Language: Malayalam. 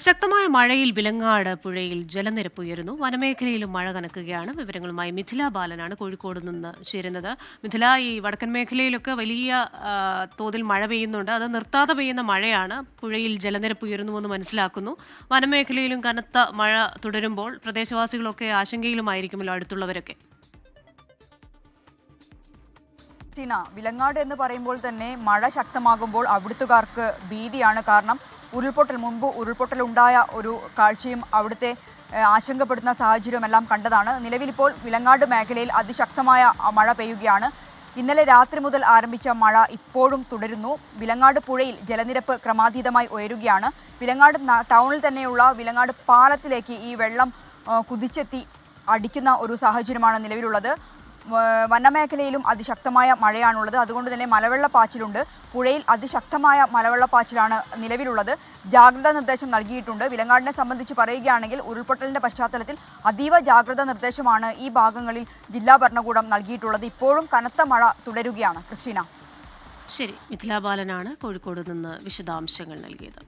ശക്തമായ മഴയിൽ വിലങ്ങാട് പുഴയിൽ ജലനിരപ്പ് ഉയരുന്നു. വനമേഖലയിലും മഴ കനക്കുകയാണ്. വിവരങ്ങളുമായി മിഥില ബാലനാണ് കോഴിക്കോട് നിന്ന് ചേരുന്നത്. മിഥില, ഈ വടക്കൻ മേഖലയിലൊക്കെ വലിയ തോതിൽ മഴ പെയ്യുന്നുണ്ട്. അത് നിർത്താതെ പെയ്യുന്ന മഴയാണ്. പുഴയിൽ ജലനിരപ്പ് ഉയരുന്നുവെന്ന് മനസ്സിലാക്കുന്നു. വനമേഖലയിലും കനത്ത മഴ തുടരുമ്പോൾ പ്രദേശവാസികളൊക്കെ ആശങ്കയിലുമായിരിക്കുമല്ലോ, അടുത്തുള്ളവരൊക്കെ. വിലങ്ങാട് എന്ന് പറയുമ്പോൾ തന്നെ മഴ ശക്തമാകുമ്പോൾ അവിടുത്തുകാർക്ക് ഭീതിയാണ്. കാരണം മുമ്പ് ഉരുൾപൊട്ടലുണ്ടായ ഒരു കാഴ്ചയും അവിടുത്തെ ആശങ്കപ്പെടുന്ന സാഹചര്യമെല്ലാം കണ്ടതാണ്. നിലവിലിപ്പോൾ വിലങ്ങാട് മേഖലയിൽ അതിശക്തമായ മഴ പെയ്യുകയാണ്. ഇന്നലെ രാത്രി മുതൽ ആരംഭിച്ച മഴ ഇപ്പോഴും തുടരുന്നു. വിലങ്ങാട് പുഴയിൽ ജലനിരപ്പ് ക്രമാതീതമായി ഉയരുകയാണ്. വിലങ്ങാട് ടൗണിൽ തന്നെയുള്ള വിലങ്ങാട് പാലത്തിലേക്ക് ഈ വെള്ളം കുതിച്ചെത്തി അടിക്കുന്ന ഒരു സാഹചര്യമാണ് നിലവിലുള്ളത്. വനമേഖലയിലും അതിശക്തമായ മഴയാണുള്ളത്. അതുകൊണ്ട് തന്നെ മലവെള്ളപ്പാച്ചിലുണ്ട്. പുഴയിൽ അതിശക്തമായ മലവെള്ളപ്പാച്ചിലാണ് നിലവിലുള്ളത്. ജാഗ്രതാ നിർദ്ദേശം നൽകിയിട്ടുണ്ട്. വിലങ്ങാടിനെ സംബന്ധിച്ച് പറയുകയാണെങ്കിൽ ഉരുൾപൊട്ടലിന്റെ പശ്ചാത്തലത്തിൽ അതീവ ജാഗ്രതാ നിർദ്ദേശമാണ് ഈ ഭാഗങ്ങളിൽ ജില്ലാ ഭരണകൂടം നൽകിയിട്ടുള്ളത്. ഇപ്പോഴും കനത്ത മഴ തുടരുകയാണ്. ക്രിസ്റ്റീന. ശരി, മിഥില ബാലനാണ് കോഴിക്കോട് നിന്ന് വിശദാംശങ്ങൾ നൽകിയത്.